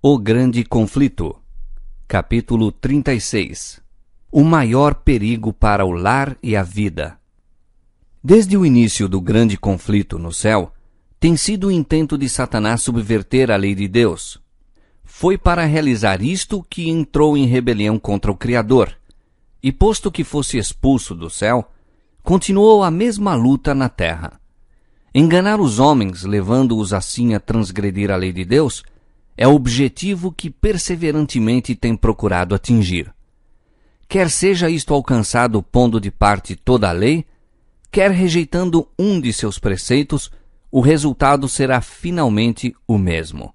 O Grande Conflito, capítulo 36. O maior perigo para o lar e a vida. Desde o início do grande conflito no céu, tem sido o intento de Satanás subverter a lei de Deus. Foi para realizar isto que entrou em rebelião contra o Criador, e posto que fosse expulso do céu, continuou a mesma luta na terra. Enganar os homens, levando-os assim a transgredir a lei de Deus, é o objetivo que perseverantemente tem procurado atingir. Quer seja isto alcançado pondo de parte toda a lei, quer rejeitando um de seus preceitos, o resultado será finalmente o mesmo.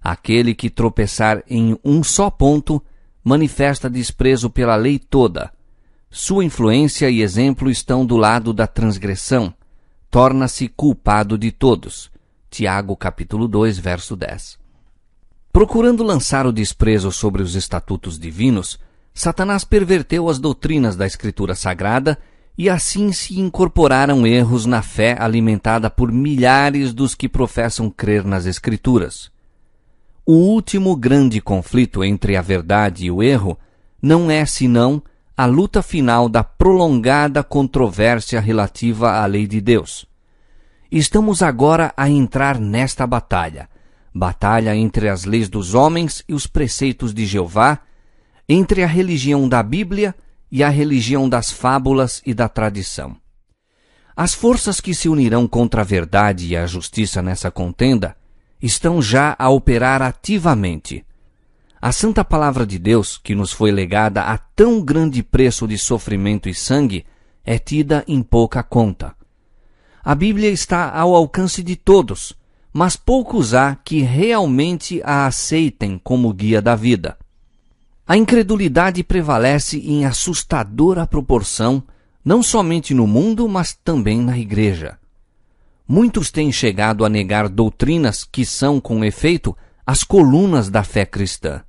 Aquele que tropeçar em um só ponto manifesta desprezo pela lei toda. Sua influência e exemplo estão do lado da transgressão. Torna-se culpado de todos. Tiago capítulo 2, verso 10. Procurando lançar o desprezo sobre os estatutos divinos, Satanás perverteu as doutrinas da Escritura Sagrada e assim se incorporaram erros na fé alimentada por milhares dos que professam crer nas Escrituras. O último grande conflito entre a verdade e o erro não é senão a luta final da prolongada controvérsia relativa à lei de Deus. Estamos agora a entrar nesta batalha entre as leis dos homens e os preceitos de Jeová, entre a religião da Bíblia e a religião das fábulas e da tradição. As forças que se unirão contra a verdade e a justiça nessa contenda estão já a operar ativamente. A santa palavra de Deus, que nos foi legada a tão grande preço de sofrimento e sangue, é tida em pouca conta. A Bíblia está ao alcance de todos, mas poucos há que realmente a aceitem como guia da vida. A incredulidade prevalece em assustadora proporção, não somente no mundo, mas também na igreja. Muitos têm chegado a negar doutrinas que são, com efeito, as colunas da fé cristã.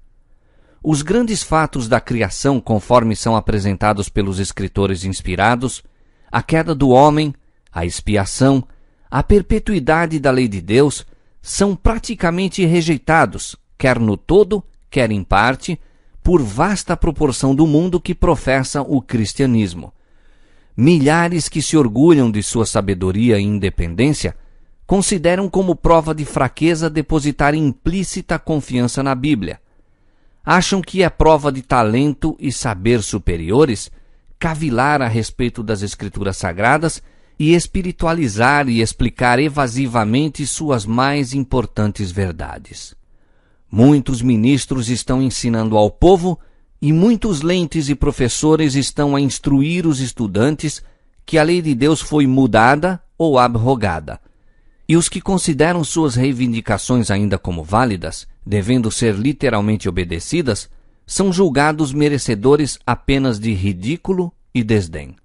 Os grandes fatos da criação, conforme são apresentados pelos escritores inspirados, a queda do homem, a expiação, a perpetuidade da lei de Deus, são praticamente rejeitados, quer no todo, quer em parte, por vasta proporção do mundo que professa o cristianismo. Milhares que se orgulham de sua sabedoria e independência consideram como prova de fraqueza depositar implícita confiança na Bíblia. Acham que é prova de talento e saber superiores cavilar a respeito das Escrituras Sagradas e espiritualizar e explicar evasivamente suas mais importantes verdades. Muitos ministros estão ensinando ao povo e muitos lentes e professores estão a instruir os estudantes que a lei de Deus foi mudada ou abrogada. E os que consideram suas reivindicações ainda como válidas, devendo ser literalmente obedecidas, são julgados merecedores apenas de ridículo e desdém.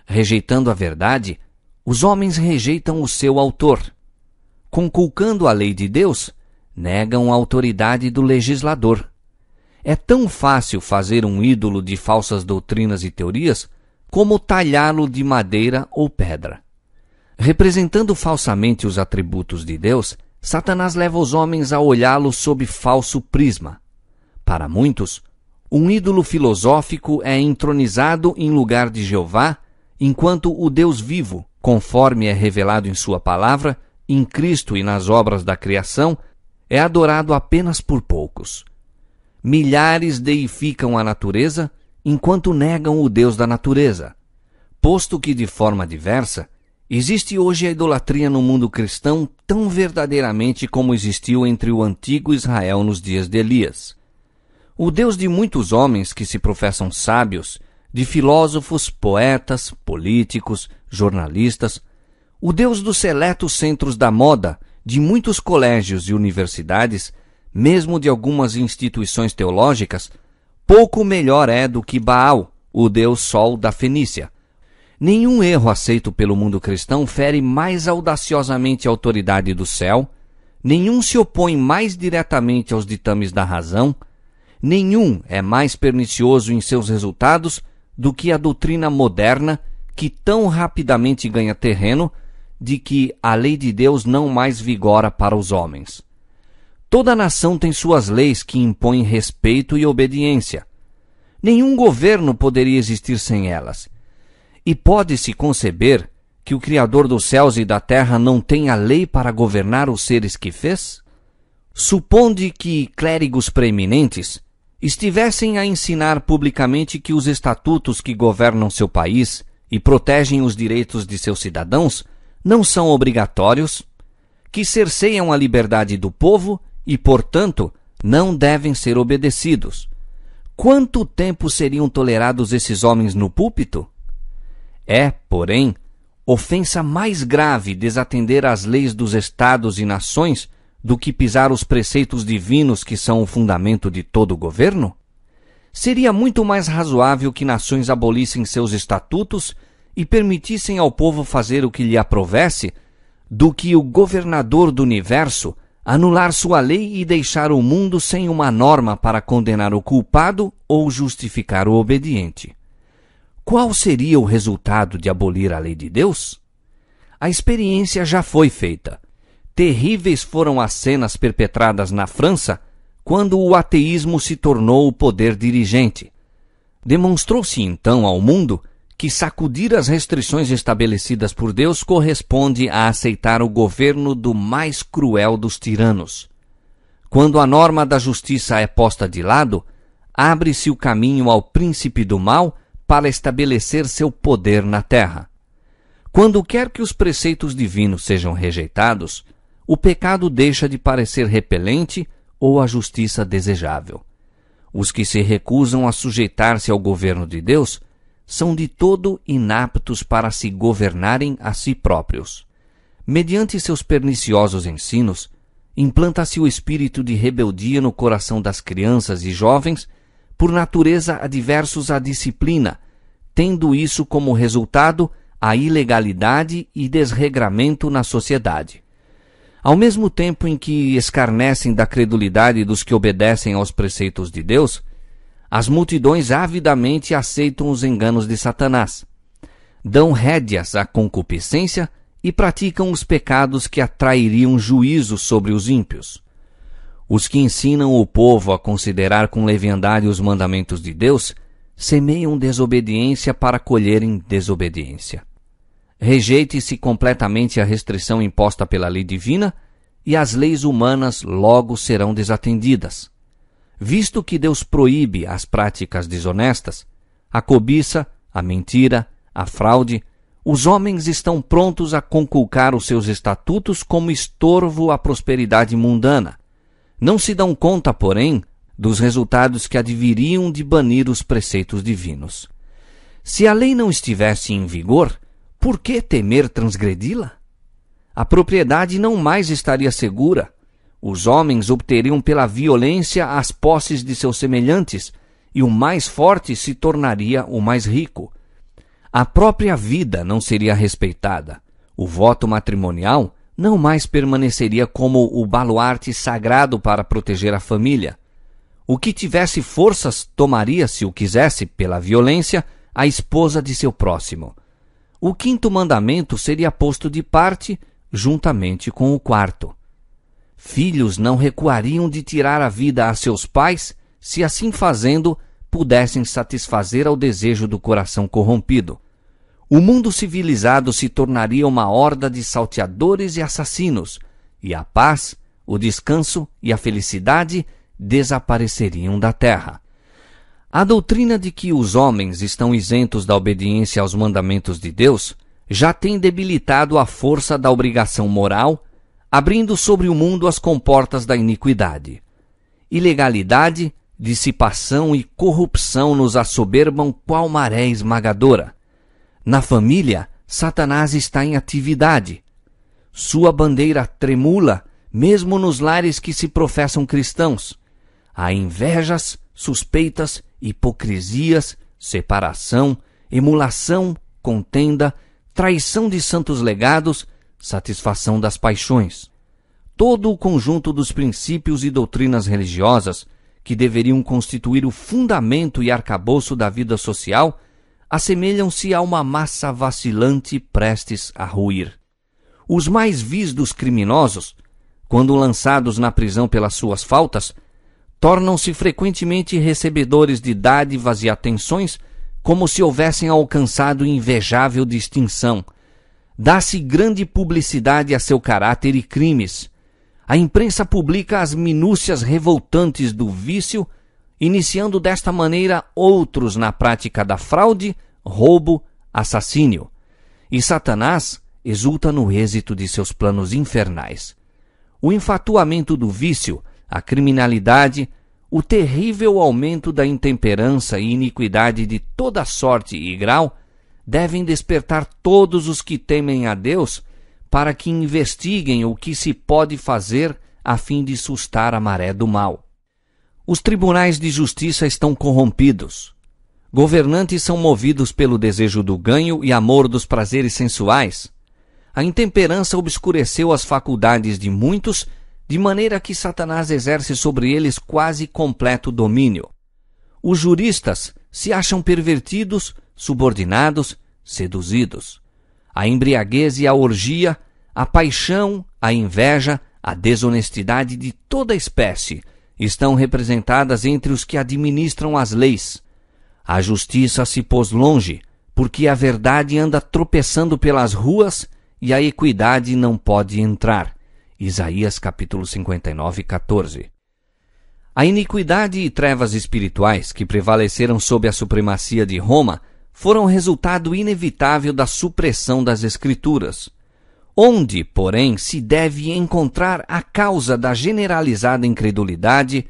Rejeitando a verdade, os homens rejeitam o seu autor. Conculcando a lei de Deus, negam a autoridade do legislador. É tão fácil fazer um ídolo de falsas doutrinas e teorias como talhá-lo de madeira ou pedra. Representando falsamente os atributos de Deus, Satanás leva os homens a olhá-lo sob falso prisma. Para muitos, um ídolo filosófico é entronizado em lugar de Jeová, enquanto o Deus vivo, conforme é revelado em sua palavra, em Cristo e nas obras da criação, é adorado apenas por poucos. Milhares deificam a natureza, enquanto negam o Deus da natureza. Posto que, de forma diversa, existe hoje a idolatria no mundo cristão tão verdadeiramente como existiu entre o antigo Israel nos dias de Elias. O Deus de muitos homens que se professam sábios, de filósofos, poetas, políticos, jornalistas, o Deus dos seletos centros da moda, de muitos colégios e universidades, mesmo de algumas instituições teológicas, pouco melhor é do que Baal, o Deus Sol da Fenícia. Nenhum erro aceito pelo mundo cristão fere mais audaciosamente a autoridade do céu, nenhum se opõe mais diretamente aos ditames da razão, nenhum é mais pernicioso em seus resultados do que a doutrina moderna, que tão rapidamente ganha terreno, de que a lei de Deus não mais vigora para os homens. Toda nação tem suas leis que impõem respeito e obediência. Nenhum governo poderia existir sem elas. E pode-se conceber que o Criador dos céus e da terra não tenha lei para governar os seres que fez? Suponde que clérigos preeminentes estivessem a ensinar publicamente que os estatutos que governam seu país e protegem os direitos de seus cidadãos não são obrigatórios, que cerceiam a liberdade do povo e, portanto, não devem ser obedecidos. Quanto tempo seriam tolerados esses homens no púlpito? É, porém, ofensa mais grave desatender às leis dos estados e nações do que pisar os preceitos divinos que são o fundamento de todo o governo? Seria muito mais razoável que nações abolissem seus estatutos e permitissem ao povo fazer o que lhe aprovesse, do que o governador do universo anular sua lei e deixar o mundo sem uma norma para condenar o culpado ou justificar o obediente. Qual seria o resultado de abolir a lei de Deus? A experiência já foi feita. Terríveis foram as cenas perpetradas na França quando o ateísmo se tornou o poder dirigente. Demonstrou-se então ao mundo que sacudir as restrições estabelecidas por Deus corresponde a aceitar o governo do mais cruel dos tiranos. Quando a norma da justiça é posta de lado, abre-se o caminho ao príncipe do mal para estabelecer seu poder na terra. Quando quer que os preceitos divinos sejam rejeitados, o pecado deixa de parecer repelente ou a justiça desejável. Os que se recusam a sujeitar-se ao governo de Deus são de todo inaptos para se governarem a si próprios. Mediante seus perniciosos ensinos, implanta-se o espírito de rebeldia no coração das crianças e jovens, por natureza adversos à disciplina, tendo isso como resultado a ilegalidade e desregramento na sociedade. Ao mesmo tempo em que escarnecem da credulidade dos que obedecem aos preceitos de Deus, as multidões avidamente aceitam os enganos de Satanás, dão rédeas à concupiscência e praticam os pecados que atrairiam juízo sobre os ímpios. Os que ensinam o povo a considerar com leviandade os mandamentos de Deus semeiam desobediência para colherem desobediência. Rejeite-se completamente a restrição imposta pela lei divina e as leis humanas logo serão desatendidas. Visto que Deus proíbe as práticas desonestas, a cobiça, a mentira, a fraude, os homens estão prontos a conculcar os seus estatutos como estorvo à prosperidade mundana. Não se dão conta, porém, dos resultados que adviriam de banir os preceitos divinos. Se a lei não estivesse em vigor, por que temer transgredi-la? A propriedade não mais estaria segura. Os homens obteriam pela violência as posses de seus semelhantes, e o mais forte se tornaria o mais rico. A própria vida não seria respeitada. O voto matrimonial não mais permaneceria como o baluarte sagrado para proteger a família. O que tivesse forças tomaria, se o quisesse, pela violência, a esposa de seu próximo. O quinto mandamento seria posto de parte, juntamente com o quarto. Filhos não recuariam de tirar a vida a seus pais, se assim fazendo pudessem satisfazer ao desejo do coração corrompido. O mundo civilizado se tornaria uma horda de salteadores e assassinos, e a paz, o descanso e a felicidade desapareceriam da terra. A doutrina de que os homens estão isentos da obediência aos mandamentos de Deus já tem debilitado a força da obrigação moral, abrindo sobre o mundo as comportas da iniquidade. Ilegalidade, dissipação e corrupção nos assoberbam qual maré esmagadora. Na família, Satanás está em atividade. Sua bandeira tremula, mesmo nos lares que se professam cristãos. Há invejas, suspeitas, hipocrisias, separação, emulação, contenda, traição de santos legados, satisfação das paixões. Todo o conjunto dos princípios e doutrinas religiosas, que deveriam constituir o fundamento e arcabouço da vida social, assemelham-se a uma massa vacilante prestes a ruir. Os mais vis dos criminosos quando lançados na prisão pelas suas faltas, tornam-se frequentemente recebedores de dádivas e atenções, como se houvessem alcançado invejável distinção. Dá-se grande publicidade a seu caráter e crimes. A imprensa publica as minúcias revoltantes do vício, iniciando desta maneira outros na prática da fraude, roubo, assassínio. E Satanás exulta no êxito de seus planos infernais. O enfatuamento do vício, a criminalidade, o terrível aumento da intemperança e iniquidade de toda sorte e grau devem despertar todos os que temem a Deus para que investiguem o que se pode fazer a fim de sustar a maré do mal. Os tribunais de justiça estão corrompidos. Governantes são movidos pelo desejo do ganho e amor dos prazeres sensuais. A intemperança obscureceu as faculdades de muitos, de maneira que Satanás exerce sobre eles quase completo domínio. Os juristas se acham pervertidos, subordinados, seduzidos. A embriaguez e a orgia, a paixão, a inveja, a desonestidade de toda espécie estão representadas entre os que administram as leis. A justiça se pôs longe, porque a verdade anda tropeçando pelas ruas e a equidade não pode entrar. Isaías capítulo 59, 14. A iniquidade e trevas espirituais que prevaleceram sob a supremacia de Roma foram resultado inevitável da supressão das Escrituras. Onde, porém, se deve encontrar a causa da generalizada incredulidade,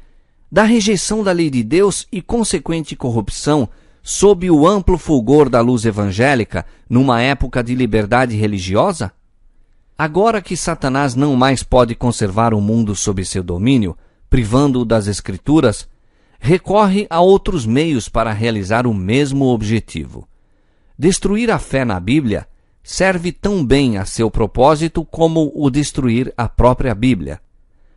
da rejeição da lei de Deus e consequente corrupção sob o amplo fulgor da luz evangélica numa época de liberdade religiosa? Agora que Satanás não mais pode conservar o mundo sob seu domínio, privando-o das Escrituras, recorre a outros meios para realizar o mesmo objetivo. Destruir a fé na Bíblia serve tão bem a seu propósito como o destruir a própria Bíblia.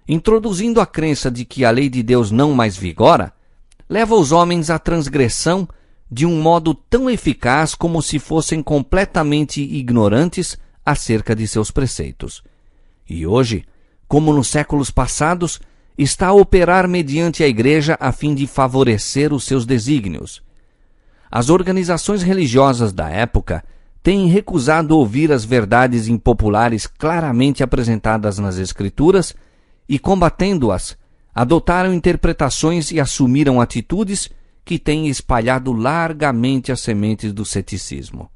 Introduzindo a crença de que a lei de Deus não mais vigora, leva os homens à transgressão de um modo tão eficaz como se fossem completamente ignorantes acerca de seus preceitos. E hoje, como nos séculos passados, está a operar mediante a Igreja a fim de favorecer os seus desígnios. As organizações religiosas da época têm recusado ouvir as verdades impopulares claramente apresentadas nas Escrituras e, combatendo-as, adotaram interpretações e assumiram atitudes que têm espalhado largamente as sementes do ceticismo.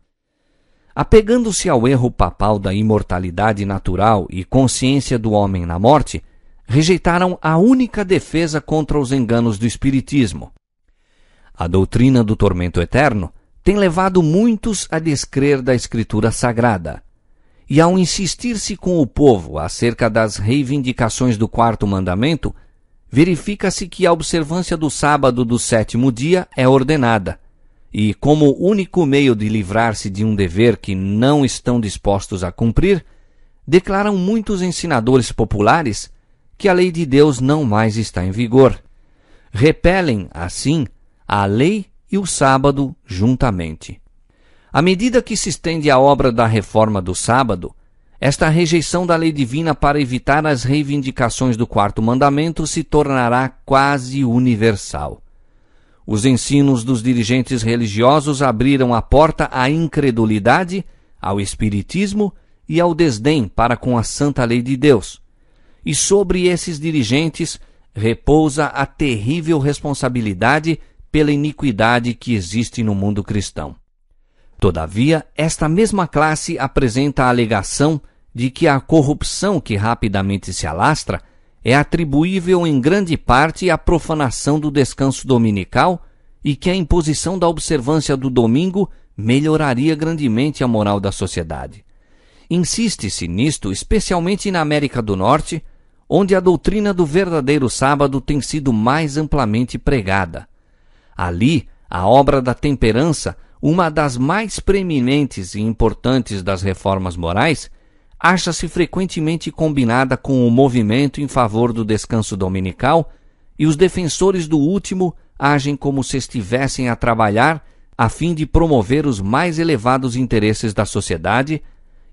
Apegando-se ao erro papal da imortalidade natural e consciência do homem na morte, rejeitaram a única defesa contra os enganos do espiritismo. A doutrina do tormento eterno tem levado muitos a descrer da Escritura Sagrada. E ao insistir-se com o povo acerca das reivindicações do quarto mandamento, verifica-se que a observância do sábado do sétimo dia é ordenada, e como único meio de livrar-se de um dever que não estão dispostos a cumprir, declaram muitos ensinadores populares que a lei de Deus não mais está em vigor. Repelem, assim, a lei e o sábado juntamente. À medida que se estende a obra da reforma do sábado, esta rejeição da lei divina para evitar as reivindicações do quarto mandamento se tornará quase universal. Os ensinos dos dirigentes religiosos abriram a porta à incredulidade, ao espiritismo e ao desdém para com a santa lei de Deus. E sobre esses dirigentes repousa a terrível responsabilidade pela iniquidade que existe no mundo cristão. Todavia, esta mesma classe apresenta a alegação de que a corrupção que rapidamente se alastra é atribuível em grande parte à profanação do descanso dominical e que a imposição da observância do domingo melhoraria grandemente a moral da sociedade. Insiste-se nisto especialmente na América do Norte, onde a doutrina do verdadeiro sábado tem sido mais amplamente pregada. Ali, a obra da temperança, uma das mais preeminentes e importantes das reformas morais, acha-se frequentemente combinada com o movimento em favor do descanso dominical, e os defensores do último agem como se estivessem a trabalhar a fim de promover os mais elevados interesses da sociedade,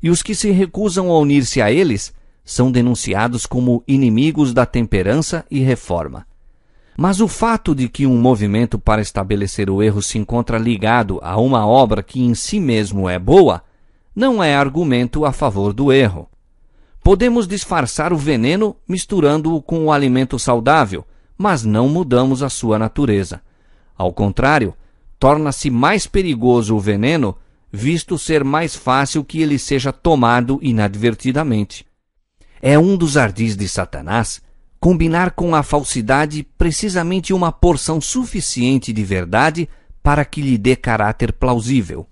e os que se recusam a unir-se a eles são denunciados como inimigos da temperança e reforma. Mas o fato de que um movimento para estabelecer o erro se encontra ligado a uma obra que em si mesmo é boa, não é argumento a favor do erro. Podemos disfarçar o veneno misturando-o com o alimento saudável, mas não mudamos a sua natureza. Ao contrário, torna-se mais perigoso o veneno, visto ser mais fácil que ele seja tomado inadvertidamente. É um dos ardis de Satanás combinar com a falsidade precisamente uma porção suficiente de verdade para que lhe dê caráter plausível.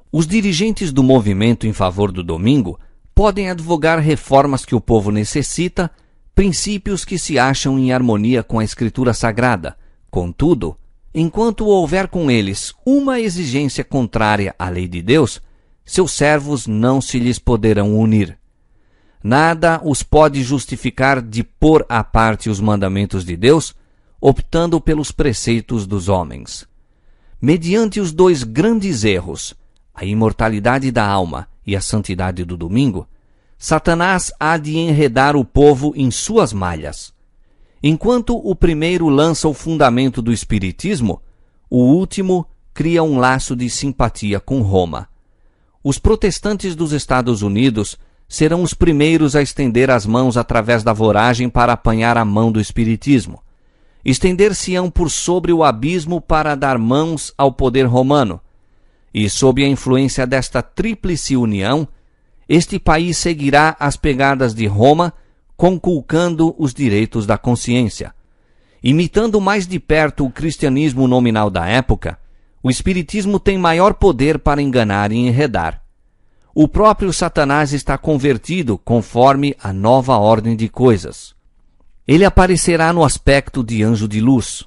Os dirigentes do movimento em favor do domingo podem advogar reformas que o povo necessita, princípios que se acham em harmonia com a Escritura Sagrada. Contudo, enquanto houver com eles uma exigência contrária à lei de Deus, seus servos não se lhes poderão unir. Nada os pode justificar de pôr à parte os mandamentos de Deus, optando pelos preceitos dos homens. Mediante os dois grandes erros, a imortalidade da alma e a santidade do domingo, Satanás há de enredar o povo em suas malhas. Enquanto o primeiro lança o fundamento do espiritismo, o último cria um laço de simpatia com Roma. Os protestantes dos Estados Unidos serão os primeiros a estender as mãos através da voragem para apanhar a mão do espiritismo. Estender-se-ão por sobre o abismo para dar mãos ao poder romano. E sob a influência desta tríplice união, este país seguirá as pegadas de Roma, conculcando os direitos da consciência. Imitando mais de perto o cristianismo nominal da época, o espiritismo tem maior poder para enganar e enredar. O próprio Satanás está convertido conforme a nova ordem de coisas. Ele aparecerá no aspecto de anjo de luz.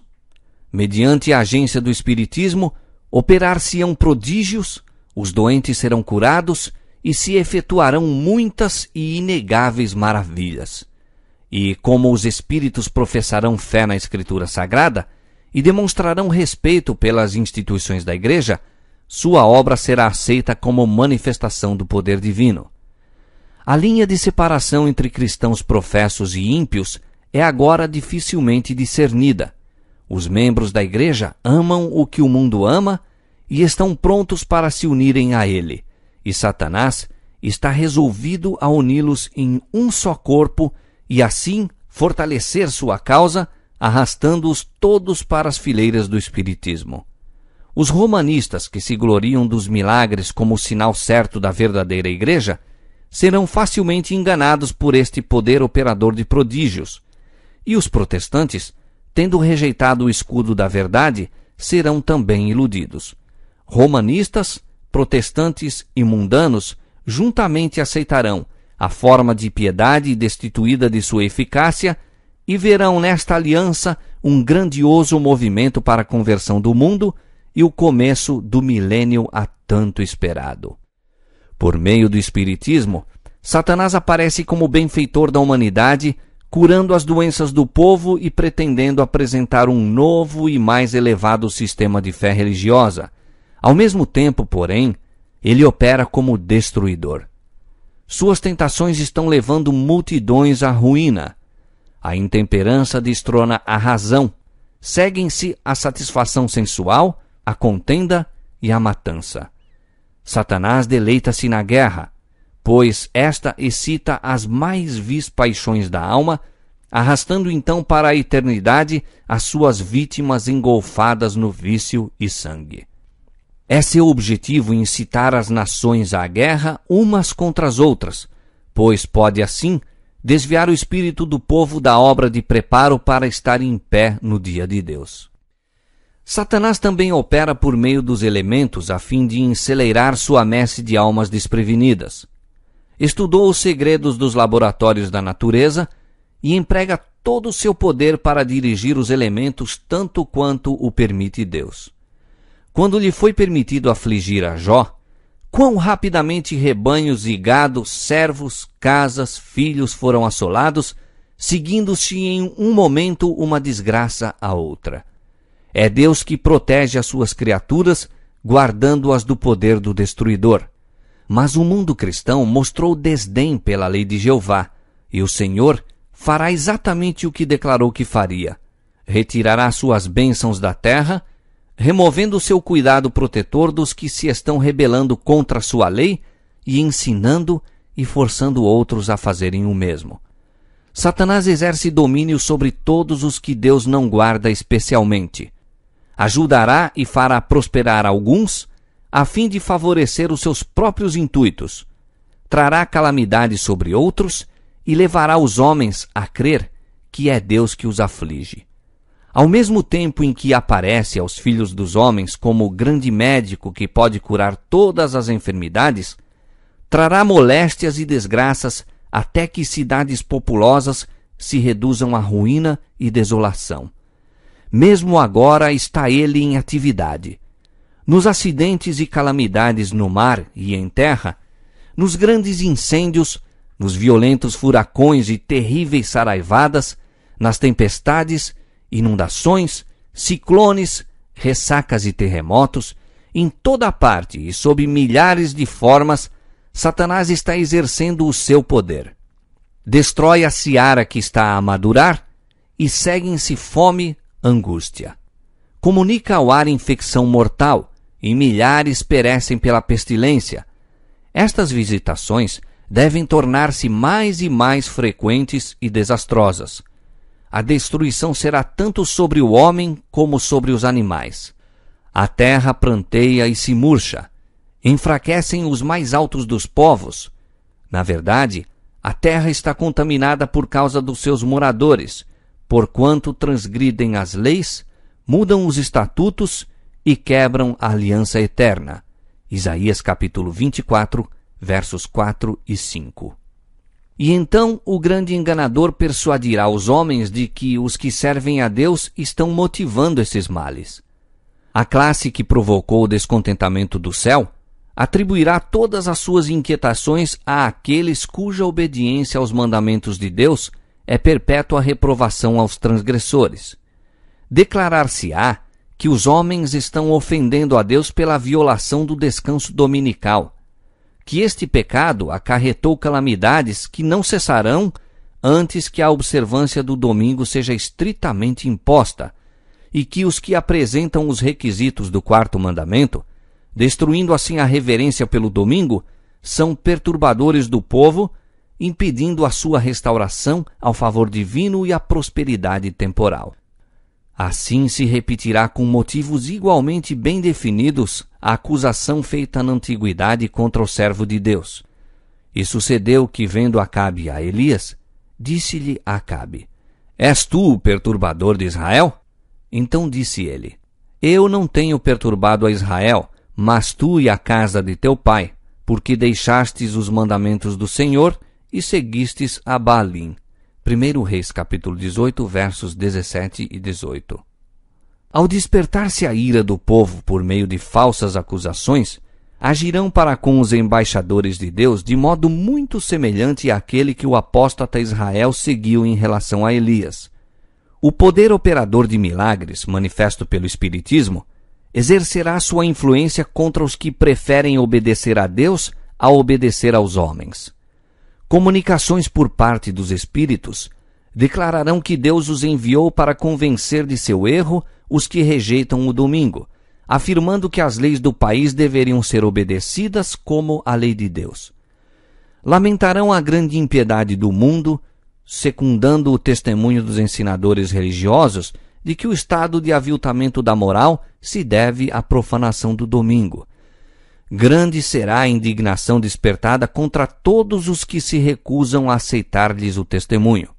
Mediante a agência do espiritismo, operar-se-ão prodígios, os doentes serão curados e se efetuarão muitas e inegáveis maravilhas. E como os espíritos professarão fé na Escritura Sagrada e demonstrarão respeito pelas instituições da Igreja, sua obra será aceita como manifestação do poder divino. A linha de separação entre cristãos professos e ímpios é agora dificilmente discernida. Os membros da Igreja amam o que o mundo ama e estão prontos para se unirem a ele, e Satanás está resolvido a uni-los em um só corpo e assim fortalecer sua causa, arrastando-os todos para as fileiras do espiritismo. Os romanistas, que se gloriam dos milagres como sinal certo da verdadeira Igreja, serão facilmente enganados por este poder operador de prodígios. E os protestantes, tendo rejeitado o escudo da verdade, serão também iludidos. Romanistas, protestantes e mundanos juntamente aceitarão a forma de piedade destituída de sua eficácia e verão nesta aliança um grandioso movimento para a conversão do mundo e o começo do milênio há tanto esperado. Por meio do espiritismo, Satanás aparece como benfeitor da humanidade, curando as doenças do povo e pretendendo apresentar um novo e mais elevado sistema de fé religiosa. Ao mesmo tempo, porém, ele opera como destruidor. Suas tentações estão levando multidões à ruína. A intemperança destrona a razão. Seguem-se a satisfação sensual, a contenda e a matança. Satanás deleita-se na guerra, pois esta excita as mais vis paixões da alma, arrastando então para a eternidade as suas vítimas engolfadas no vício e sangue. É seu objetivo incitar as nações à guerra umas contra as outras, pois pode assim desviar o espírito do povo da obra de preparo para estar em pé no dia de Deus. Satanás também opera por meio dos elementos a fim de enceleirar sua messe de almas desprevenidas. Estudou os segredos dos laboratórios da natureza e emprega todo o seu poder para dirigir os elementos tanto quanto o permite Deus. Quando lhe foi permitido afligir a Jó, quão rapidamente rebanhos e gado, servos, casas, filhos foram assolados, seguindo-se em um momento uma desgraça a outra. É Deus que protege as suas criaturas, guardando-as do poder do destruidor. Mas o mundo cristão mostrou desdém pela lei de Jeová, e o Senhor fará exatamente o que declarou que faria. Retirará suas bênçãos da terra, removendo seu cuidado protetor dos que se estão rebelando contra sua lei e ensinando e forçando outros a fazerem o mesmo. Satanás exerce domínio sobre todos os que Deus não guarda especialmente. Ajudará e fará prosperar alguns, a fim de favorecer os seus próprios intuitos. Trará calamidade sobre outros e levará os homens a crer que é Deus que os aflige. Ao mesmo tempo em que aparece aos filhos dos homens como o grande médico que pode curar todas as enfermidades, trará moléstias e desgraças até que cidades populosas se reduzam à ruína e desolação. Mesmo agora está ele em atividade. Nos acidentes e calamidades no mar e em terra, nos grandes incêndios, nos violentos furacões e terríveis saraivadas, nas tempestades, inundações, ciclones, ressacas e terremotos, em toda parte e sob milhares de formas, Satanás está exercendo o seu poder. Destrói a seara que está a madurar e seguem-se fome, angústia. Comunica ao ar infecção mortal e milhares perecem pela pestilência. Estas visitações devem tornar-se mais e mais frequentes e desastrosas. A destruição será tanto sobre o homem como sobre os animais. A terra pranteia e se murcha. Enfraquecem os mais altos dos povos. Na verdade, a terra está contaminada por causa dos seus moradores, porquanto transgridem as leis, mudam os estatutos e quebram a aliança eterna. Isaías capítulo 24, versos 4 e 5. E então o grande enganador persuadirá os homens de que os que servem a Deus estão motivando esses males. A classe que provocou o descontentamento do céu atribuirá todas as suas inquietações àqueles cuja obediência aos mandamentos de Deus é perpétua reprovação aos transgressores. Declarar-se-á que os homens estão ofendendo a Deus pela violação do descanso dominical, que este pecado acarretou calamidades que não cessarão antes que a observância do domingo seja estritamente imposta, e que os que apresentam os requisitos do quarto mandamento, destruindo assim a reverência pelo domingo, são perturbadores do povo, impedindo a sua restauração ao favor divino e a prosperidade temporal. Assim se repetirá com motivos igualmente bem definidos a acusação feita na antiguidade contra o servo de Deus. E sucedeu que, vendo Acabe a Elias, disse-lhe Acabe: És tu o perturbador de Israel? Então disse ele: Eu não tenho perturbado a Israel, mas tu e a casa de teu pai, porque deixastes os mandamentos do Senhor e seguistes a Baalim. 1 Reis capítulo 18, versos 17 e 18. Ao despertar-se a ira do povo por meio de falsas acusações, agirão para com os embaixadores de Deus de modo muito semelhante àquele que o apóstata Israel seguiu em relação a Elias. O poder operador de milagres, manifesto pelo Espiritismo, exercerá sua influência contra os que preferem obedecer a Deus a obedecer aos homens. Comunicações por parte dos espíritos declararão que Deus os enviou para convencer de seu erro os que rejeitam o domingo, afirmando que as leis do país deveriam ser obedecidas como a lei de Deus. Lamentarão a grande impiedade do mundo, secundando o testemunho dos ensinadores religiosos de que o estado de aviltamento da moral se deve à profanação do domingo. Grande será a indignação despertada contra todos os que se recusam a aceitar-lhes o testemunho.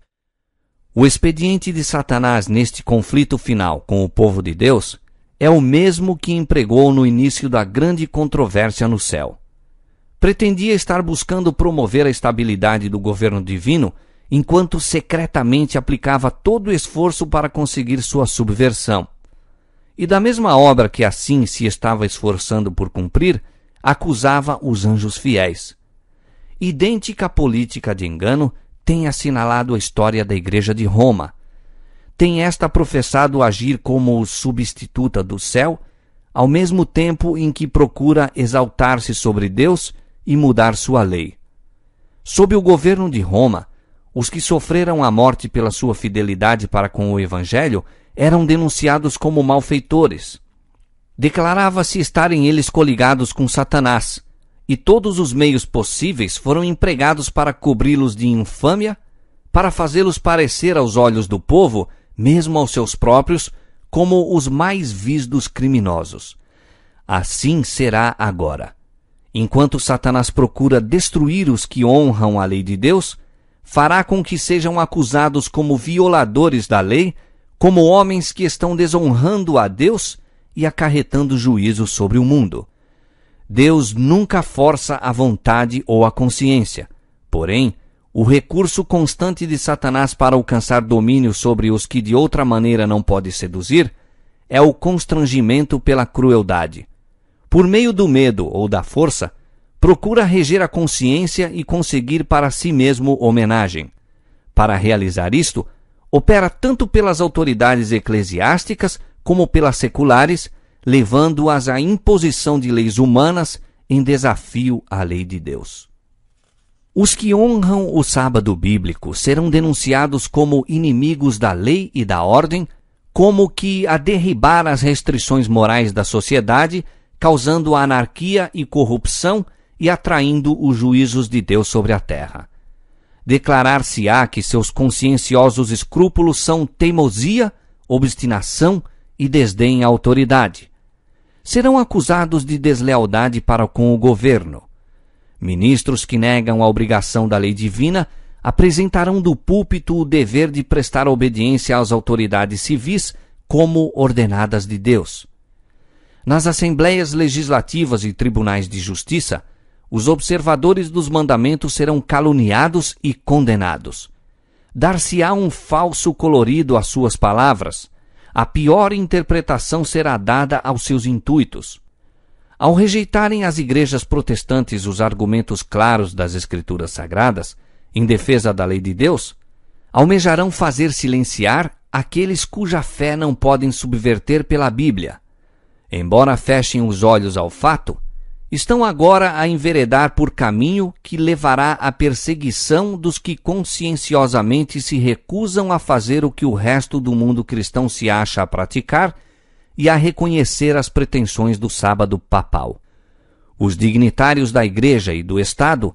O expediente de Satanás neste conflito final com o povo de Deus é o mesmo que empregou no início da grande controvérsia no céu. Pretendia estar buscando promover a estabilidade do governo divino, enquanto secretamente aplicava todo o esforço para conseguir sua subversão. E da mesma obra que assim se estava esforçando por cumprir, acusava os anjos fiéis. Idêntica política de engano tem assinalado a história da Igreja de Roma. Tem esta professado agir como substituta do céu, ao mesmo tempo em que procura exaltar-se sobre Deus e mudar sua lei. Sob o governo de Roma, os que sofreram a morte pela sua fidelidade para com o Evangelho eram denunciados como malfeitores. Declarava-se estarem eles coligados com Satanás, e todos os meios possíveis foram empregados para cobri-los de infâmia, para fazê-los parecer aos olhos do povo, mesmo aos seus próprios, como os mais vis dos criminosos. Assim será agora. Enquanto Satanás procura destruir os que honram a lei de Deus, fará com que sejam acusados como violadores da lei, como homens que estão desonrando a Deus e acarretando juízo sobre o mundo. Deus nunca força a vontade ou a consciência. Porém, o recurso constante de Satanás para alcançar domínio sobre os que de outra maneira não pode seduzir é o constrangimento pela crueldade. Por meio do medo ou da força, procura reger a consciência e conseguir para si mesmo homenagem. Para realizar isto, opera tanto pelas autoridades eclesiásticas como pelas seculares, levando-as à imposição de leis humanas em desafio à lei de Deus. Os que honram o sábado bíblico serão denunciados como inimigos da lei e da ordem, como que a derribar as restrições morais da sociedade, causando anarquia e corrupção e atraindo os juízos de Deus sobre a terra. Declarar-se-á que seus conscienciosos escrúpulos são teimosia, obstinação e desdém à autoridade. Serão acusados de deslealdade para com o governo. Ministros que negam a obrigação da lei divina apresentarão do púlpito o dever de prestar obediência às autoridades civis como ordenadas de Deus. Nas assembleias legislativas e tribunais de justiça, os observadores dos mandamentos serão caluniados e condenados. Dar-se-á um falso colorido às suas palavras. A pior interpretação será dada aos seus intuitos. Ao rejeitarem as igrejas protestantes os argumentos claros das Escrituras Sagradas, em defesa da lei de Deus, almejarão fazer silenciar aqueles cuja fé não podem subverter pela Bíblia. Embora fechem os olhos ao fato, estão agora a enveredar por caminho que levará à perseguição dos que conscienciosamente se recusam a fazer o que o resto do mundo cristão se acha a praticar e a reconhecer as pretensões do sábado papal. Os dignitários da Igreja e do Estado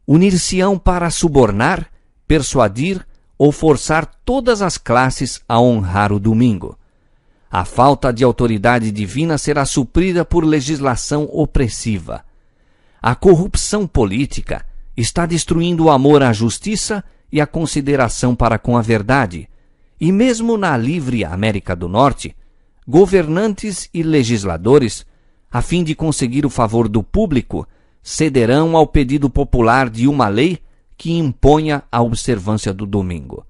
unir-se-ão para subornar, persuadir ou forçar todas as classes a honrar o domingo. A falta de autoridade divina será suprida por legislação opressiva. A corrupção política está destruindo o amor à justiça e a consideração para com a verdade, e mesmo na livre América do Norte, governantes e legisladores, a fim de conseguir o favor do público, cederão ao pedido popular de uma lei que imponha a observância do domingo.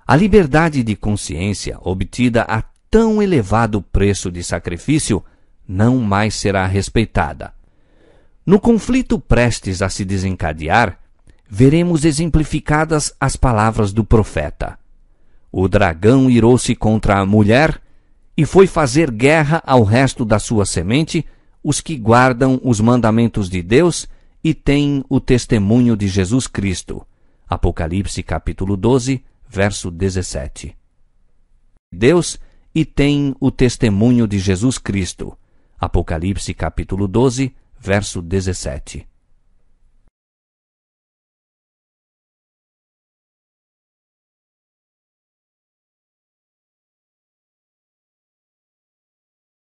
A liberdade de consciência, obtida a tão elevado preço de sacrifício, não mais será respeitada. No conflito prestes a se desencadear, veremos exemplificadas as palavras do profeta. O dragão irou-se contra a mulher e foi fazer guerra ao resto da sua semente, os que guardam os mandamentos de Deus e têm o testemunho de Jesus Cristo. Apocalipse capítulo 12, verso 17. Deus e têm o testemunho de Jesus Cristo. Apocalipse capítulo 12, verso 17.